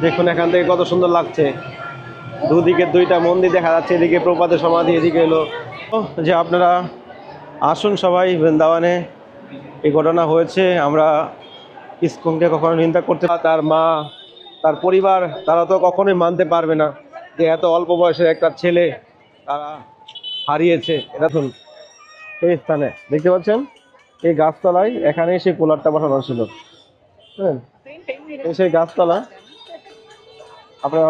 দেখুন এখান থেকে কত সুন্দর লাগছে, দুদিকে দুইটা মন্দির দেখা যাচ্ছে, এদিকে প্রপাতের সমাধি, এদিকে হলো যে আপনারা আসুন সবাই বৃন্দাবনে। এই ঘটনা হয়েছে, আমরা ইসকনকে কখনো নিন্দা করতে, তার মা তার পরিবার তারা তো কখনোই মানতে পারবে না যে এত অল্প বয়সের একটা ছেলে তারা হারিয়েছে। এটা শুন, এই স্থানে দেখতে পাচ্ছেন এই গাছতলায়, এখানে সেই কুলারটা বসানো ছিল, হ্যাঁ এই সেই গাছতলা আপনারা।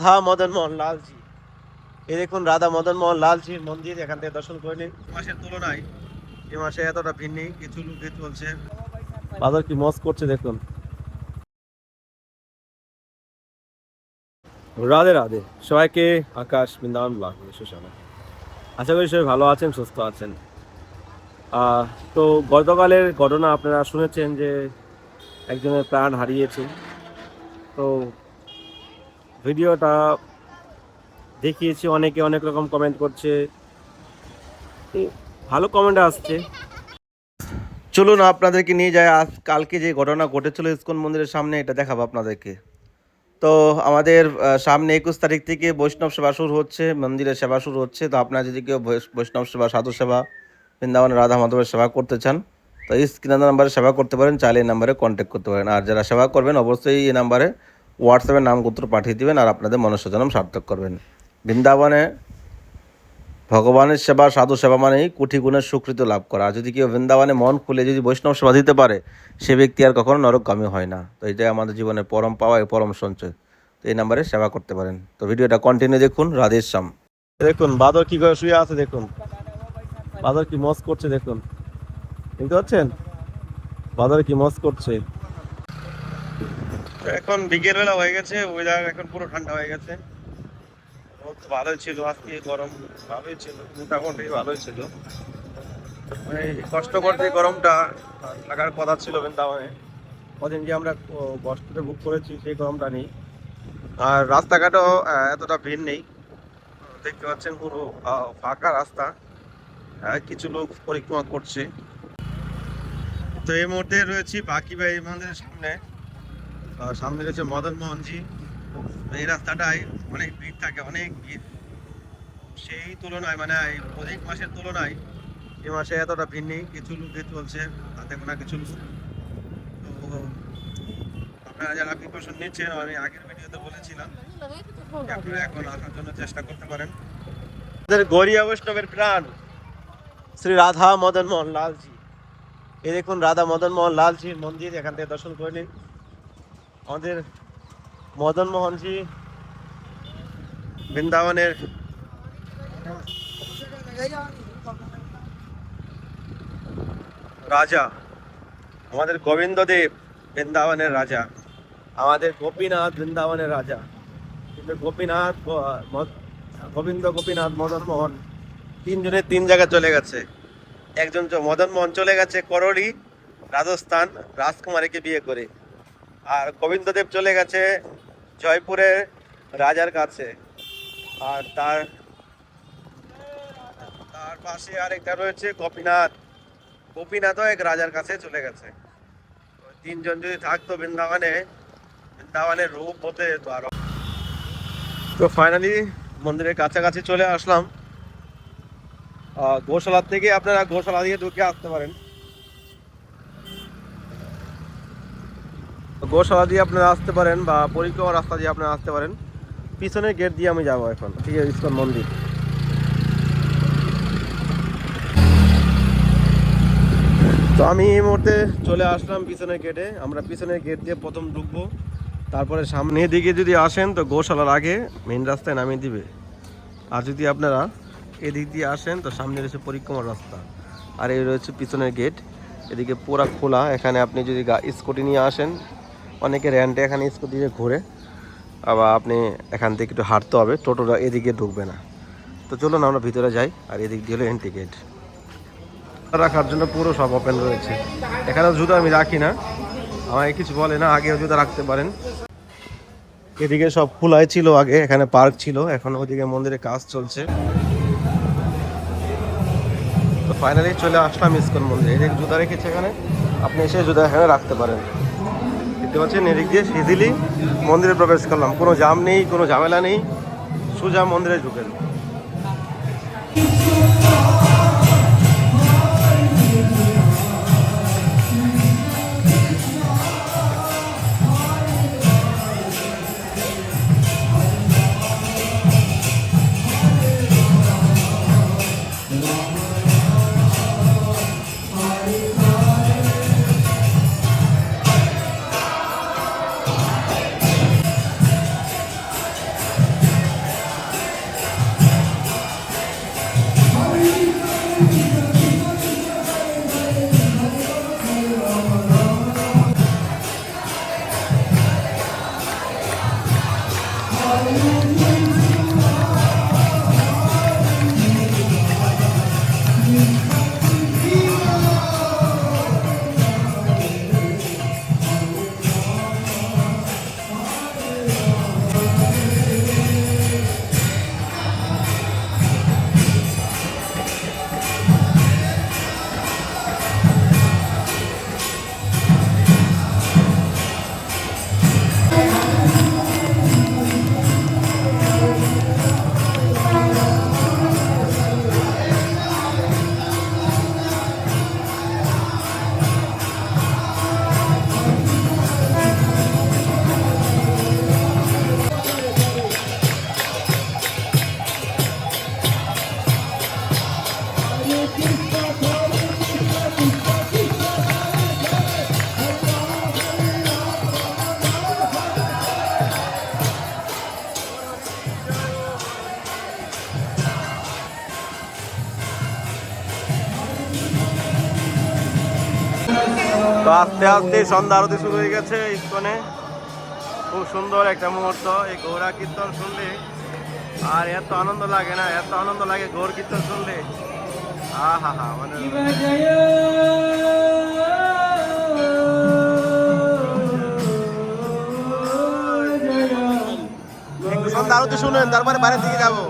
রাধা মদন মোহন লালজি, এই দেখুন রাধা মদন মোহন লালজির মন্দির, এখান থেকে দর্শন করে নিন। মাসের তুলনায় এ মাসে এতটা ভিড় নেই, কিছু লোকে চলছে, বাজার কি মজ করছে দেখুন। রাধে রাধে সবাইকে, আকাশ বৃন্দাবন ব্লগ সুশানা। আশা করি সবাই ভালো আছেন, সুস্থ আছেন। তো গতকালের ঘটনা আপনারা শুনেছেন যে একজনের প্রাণ হারিয়েছে। তো ভিডিওটা দেখিয়েছি, অনেকে অনেক রকম কমেন্ট করছে, ভালো কমেন্ট আসছে। চলুন আপনাদেরকে নিয়ে যায় আজ কালকে যে ঘটনা ঘটেছিল ইসকন মন্দিরের সামনে, এটা দেখাবো আপনাদেরকে। তো আমাদের সামনে 21 তারিখ থেকে বৈষ্ণব সেবা শুরু হচ্ছে, মন্দিরের সেবা শুরু হচ্ছে। তো আপনারা যদি কেউ বৈষ্ণব সেবা, সাধু সেবা, বৃন্দাবনের রাধা মাধবের সেবা করতে চান, তো এই স্ক্রিনের নাম্বারে সেবা করতে পারেন, চাইলে এই নাম্বারে কন্ট্যাক্ট করতে পারেন। আর যারা সেবা করবেন অবশ্যই এই নাম্বারে হোয়াটসঅ্যাপে নামগোত্র পাঠিয়ে দিবেন, আর আপনাদের মনুষ্যজন্ম সার্থক করবেন। বৃন্দাবনে ভগবানের সেবা, সাধু সেবা মানেই কোটি গুণের স্বীকৃত লাভ করা। আর যদি কেউ বৃন্দাবনে মন খুলে যদি বৈষ্ণব সেবা দিতে পারে, সে ব্যক্তি আর কখনো নরকগামী হয় না। তো এটাই আমাদের জীবনের পরম পাওয়া, পরম সঞ্চয়। তো এই নাম্বারে সেবা করতে পারেন। তো ভিডিওটা কন্টিনিউ দেখুন। রাধেশ্যাম। দেখুন বাদর কি করে শুয়ে আছে, দেখুন বাদর কি মজ করছে, দেখুন দেখতে পাচ্ছেন বাদর কি মজ করছে। এখন বিকেল বেলা হয়ে গেছে, ওয়েদার এখন পুরো ঠান্ডা হয়ে গেছে। ভালোই ছিল আজকে, গরম ভালোই ছিল, মোটামুটি ভালোই ছিল। মানে কষ্ট করতে গরমটা লাগার কথা ছিল বৃন্দাবনে, কদিন যে আমরা কষ্টটা বুক করেছি সেই গরমটা নেই। আর রাস্তাঘাটও এতটা ভিড় নেই, দেখতে পাচ্ছেন পুরো ফাঁকা রাস্তা, কিছু লোক পরিক্রমা করছে। তো এই মুহূর্তে রয়েছি বাকি ভাই মন্দিরের সামনে, সামনে রয়েছে মদন মোহনজি। এই রাস্তাটায় অনেক ভিড় থাকে, অনেক ভিড়, সেই তুলনায় মানে অধিক মাসের তুলনায় এ মাসে এতটা ভিড় নেই, কিছু লোকে চলছে, তাতে কোনো কিছু লোক। তো আপনারা যারা প্রিপারেশন নিচ্ছেন, আমি আগের ভিডিওতে বলেছিলাম আপনারা এখন আসার জন্য চেষ্টা করতে পারেন। আমাদের গৌরীয় বৈষ্ণবের প্রাণ শ্রী রাধা মদন মোহন লালজি, এই দেখুন রাধা মদন মোহন লালজির মন্দির, এখান থেকে দর্শন করে নিন। আমাদের মদন মোহনজি বৃন্দাবনের রাজা, আমাদের গোবিন্দদেব বৃন্দাবনের রাজা, আমাদের গোপীনাথ বৃন্দাবনের রাজা। কিন্তু গোপীনাথ, গোবিন্দ, গোপীনাথ, মদন মোহন তিনজনে তিন জায়গায় চলে গেছে। একজন মদন মোহন চলে গেছে করলি রাজস্থান রাজকুমারীকে বিয়ে করে, আর গোবিন্দদেব চলে গেছে জয়পুরের রাজার কাছে। আর তার তার পাশে আরেকটা রয়েছে গোপীনাথ, গোপীনাথও এক রাজার কাছে চলে গেছে। তিনজন যদি থাকতো বৃন্দাবনে, বৃন্দাবনের রূপ হতে তো আরো। তো ফাইনালি মন্দিরের কাছাকাছি চলে আসলাম। গোশালা থেকে আপনারা গোশালা দিয়ে ঢুকে আসতে পারেন, গোশালা দিয়ে আপনারা আসতে পারেন, বা পরিক্রমা রাস্তা দিয়ে আপনারা আসতে পারেন। পিছনের গেট দিয়ে আমি যাবো এখন, ঠিক আছে, ইসকন মন্দির। তো আমি এই মুহূর্তে চলে আসলাম পিছনের গেটে। আমরা পিছনের গেট দিয়ে প্রথম ঢুকবো, তারপরে সামনে দিকে যদি আসেন তো গোশালার আগে মেন রাস্তায় নামিয়ে দিবে। আর যদি আপনারা এদিক দিয়ে আসেন তো সামনে রয়েছে পরিক্রমার রাস্তা, আর এই রয়েছে পিছনের গেট, এদিকে পুরা খোলা। এখানে আপনি যদি স্কুটি নিয়ে আসেন, অনেকে র্যান্টে এখানে স্কুটি দিয়ে ঘুরে, আবার আপনি এখান থেকে একটু হাঁটতে হবে, টোটোটা এদিকে ঢুকবে না। তো চলুন আমরা ভিতরে যাই। আর এদিক দিয়ে হলো এন্ট্রি গেট, রাখার জন্য পুরো সব ওপেন রয়েছে। এখানে জুতো আমি রাখি না, আমাকে কিছু বলে না, আগেও জুতো রাখতে পারেন। এদিকে সব খোলাই ছিল আগে, এখানে পার্ক ছিল, এখন ওইদিকে মন্দিরে কাজ চলছে। তো ফাইনালি চলে আসলাম ইসকন মন্দিরে। এদিকে জুতা রেখেছে এখানে, আপনি এসে জুতা এখানে রাখতে পারেন। দেখতে পাচ্ছেন এদিক দিয়ে ইজিলি মন্দিরে প্রবেশ করলাম, কোনো জাম নেই, কোনো ঝামেলা নেই, সোজা মন্দিরে ঢুকেন। তো আস্তে আস্তে সন্ধ্যা আরতি শুরু হয়ে গেছে ইসকনে। খুব সুন্দর একটা মুহূর্ত, এই গৌরা কীর্তন শুনলে আর এত আনন্দ লাগে না, এত আনন্দ লাগে গৌর কীর্তন শুনলে। আহা হা, মানে একটু সন্ধ্যা আরতি শুনেন, তারপরে বাইরের দিকে যাবো।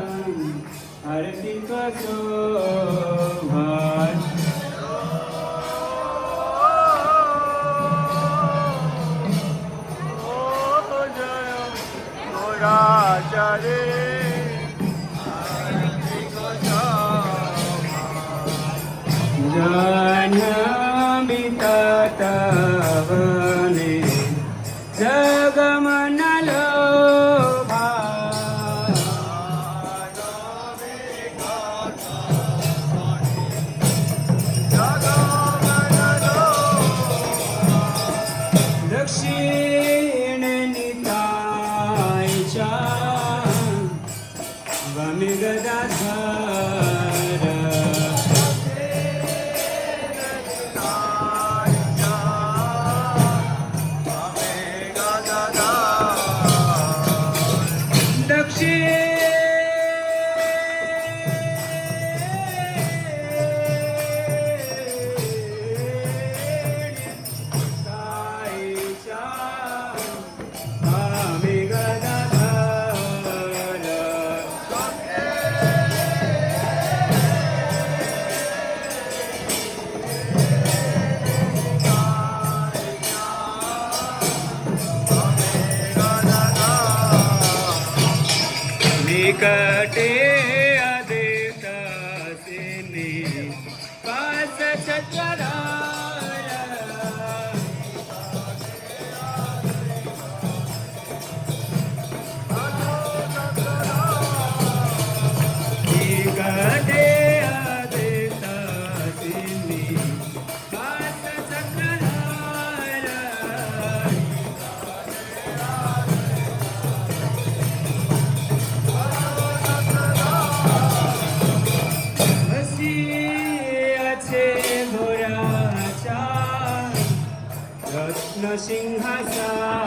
निकटे अदेता सिनी पास चचराया निकटे अदेता सिनी पास चचराया रत्न सिंहासने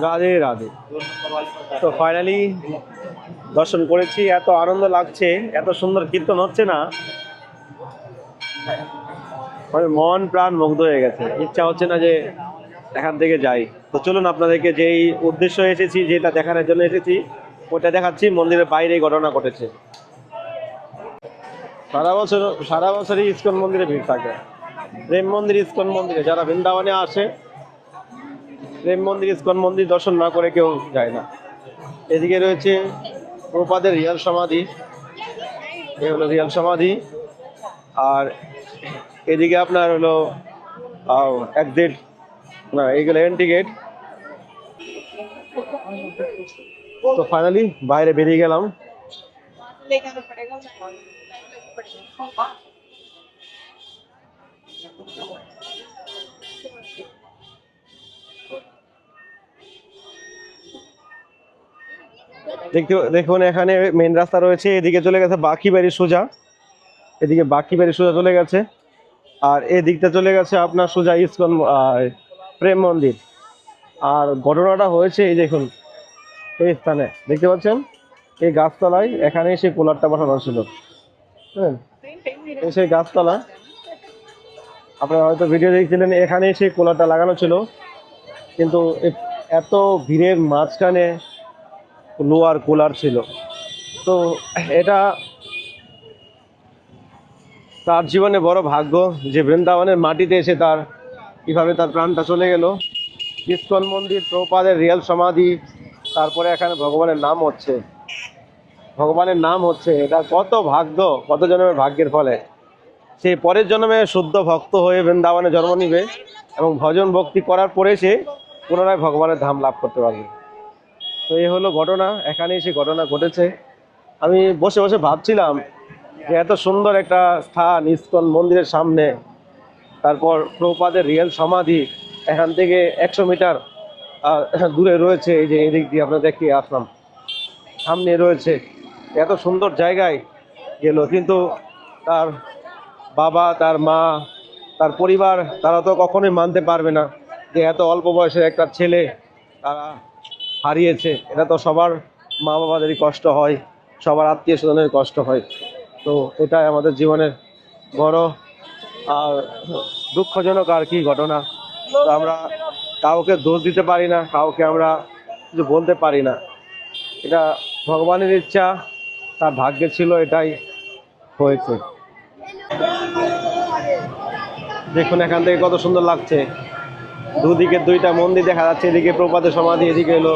রাধে রাধে। তো ফাইনালি দর্শন করেছি, এত আনন্দ লাগছে, এত সুন্দর কীর্তন হচ্ছে না, মানে মন প্রাণ মুগ্ধ হয়ে গেছে, ইচ্ছা হচ্ছে না যে এখান থেকে যাই। তো চলুন আপনাদেরকে যেই উদ্দেশ্য এসেছি, যেটা দেখানোর জন্য এসেছি, ওটা দেখাচ্ছি। মন্দিরের বাইরে এই ঘটনা ঘটেছে। সারা বছরই ইস্কন মন্দিরে ভিড় থাকে। প্রেম মন্দির, ইস্কন মন্দিরে যারা বৃন্দাবনে আসে, প্রেম মন্দির, ইস্কন মন্দির দর্শন না করে কেউ যায় না। এদিকে রয়েছে প্রভুপাদের রিয়াল সমাধি, এ হলো রিয়াল সমাধি। আর এদিকে আপনার হলো এক্সিট, না এইগুলো এন্ট্রি গেট। তো ফাইনালি বাইরে বেরিয়ে গেলাম। দেখুন এখানে মেন রাস্তা রয়েছে, এদিকে চলে গেছে বাকি বাড়ি সোজা, এদিকে বাকি বাড়ি সোজা চলে গেছে। আর এদিকটা চলে গেছে আপনার সোজা ইস্কন প্রেম মন্দির। আর ঘটনাটা হয়েছে এই দেখুন, এই স্থানে দেখতে পাচ্ছেন, এই গাছতলায় এখানে সেই কুলারটা বসানো ছিল। হ্যাঁ, সেই গাছতলা আপনারা হয়তো ভিডিও দেখছিলেন, এখানে সেই কুলারটা লাগানো ছিল। কিন্তু এত ভিড়ের মাঝখানে লোহার কুলার ছিল। তো এটা তার জীবনে বড় ভাগ্য যে বৃন্দাবনের মাটিতে এসে তার কিভাবে তার প্রাণটা চলে গেল। ইস্কন মন্দির, প্রভুপাদের রিয়াল সমাধি, তারপরে এখানে ভগবানের নাম হচ্ছে, ভগবানের নাম হচ্ছে। এটা কত ভাগ্য, কত জন্মের ভাগ্যের ফলে সে পরের জন্মে শুদ্ধ ভক্ত হয়ে বৃন্দাবনে জন্ম নিবে এবং ভজন ভক্তি করার পরে সে পুনরায় ভগবানের ধাম লাভ করতে পারবে। তো এই হলো ঘটনা, এখানে সে ঘটনা ঘটেছে। আমি বসে বসে ভাবছিলাম যে এত সুন্দর একটা স্থান ইস্কন মন্দিরের সামনে, তারপর প্রভুপাদের রিয়েল সমাধি এখান থেকে 100 মিটার দূরে রয়েছে। এই যে এদিক দিয়ে আপনারা দেখিয়ে আসলাম, সামনে রয়েছে। এত সুন্দর জায়গায় গেল, কিন্তু তার বাবা, তার মা, তার পরিবার, তারা তো কখনোই মানতে পারবে না যে এত অল্প বয়সের একটা ছেলে তারা হারিয়েছে। এটা তো সবার মা বাবাদেরই কষ্ট হয়, সবার আত্মীয় স্বজনের কষ্ট হয়। তো এটাই আমাদের জীবনের বড় আর দুঃখজনক আর কি ঘটনা। তো আমরা কাউকে দোষ দিতে পারি না, কাউকে আমরা কিছু বলতে পারি না। এটা ভগবানের ইচ্ছা, তার ভাগ্যে ছিল, এটাই হয়েছে। দেখুন এখান থেকে কত সুন্দর লাগছে, দুদিকে দুইটা মন্দির দেখা যাচ্ছে। এদিকে প্রভুপাদের সমাধি, এদিকে হলো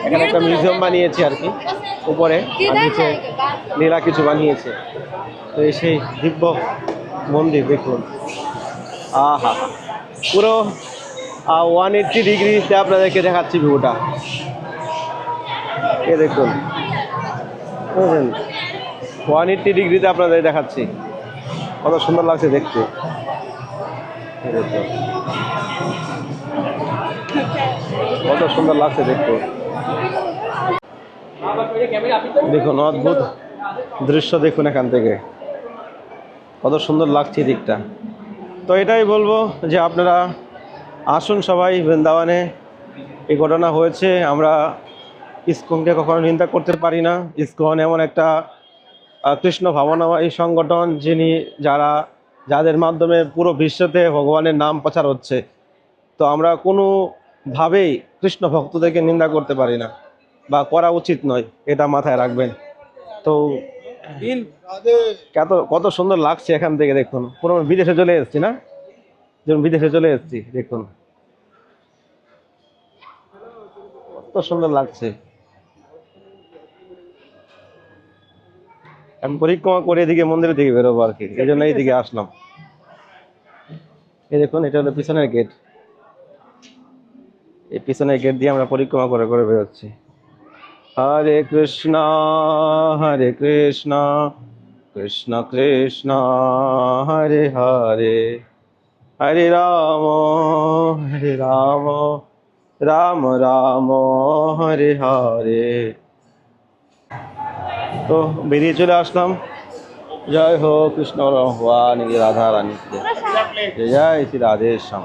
এখানে একটা মিউজিয়াম বানিয়েছে আর কি, উপরে আর নিচে লীলা কিছু বানিয়েছে। তো এই সেই দিব্য মন্দির দেখুন, আহা পুরো 180 ডিগ্রিতে আপনাদেরকে দেখাচ্ছি ভিউটা। এ দেখুন, 180 ডিগ্রিতে আপনাদের দেখাচ্ছি, কত সুন্দর লাগছে দেখতে। কত সুন্দর লাগছে দেখতে, দেখুন অদ্ভুত দৃশ্য দেখুন এখান থেকে, কত সুন্দর লাগছে দিকটা। তো এটাই বলবো যে আপনারা আসুন সবাই বৃন্দাবনে। এই ঘটনা হয়েছে, আমরা ইস্কনকে কখনো নিন্দা করতে পারি না। ইস্কন এমন একটা কৃষ্ণ ভাবনাময় সংগঠন যাদের মাধ্যমে পুরো বিশ্বতে ভগবানের নাম প্রচার হচ্ছে। তো আমরা কোনোভাবেই কৃষ্ণ ভক্তদেরকে নিন্দা করতে পারি না, বা করা উচিত নয়, এটা মাথায় রাখবেন। তো কত সুন্দর লাগছে এখান থেকে দেখুন, পুরো বিদেশে চলে এসেছি না, যেমন বিদেশে চলে এসেছি দেখুন, কত সুন্দর লাগছে। আমি পরিক্রমা করে এদিকে মন্দিরের দিকে বেরোবো আর কি, এই জন্য এইদিকে আসলাম। এই দেখুন এটা হলো পিছনের গেট, এই পিছনের গেট দিয়ে আমরা পরিক্রমা করে করে বেরোচ্ছি। হরে কৃষ্ণ কৃষ্ণ কৃষ্ণ হরে হরে, হরে রাম রাম রাম হরে হরে। তো বেরিয়ে চলে আসলাম। জয় হো কৃষ্ণ ভগবান রাধা রানী, জয় শ্রী রাধেশ্যাম।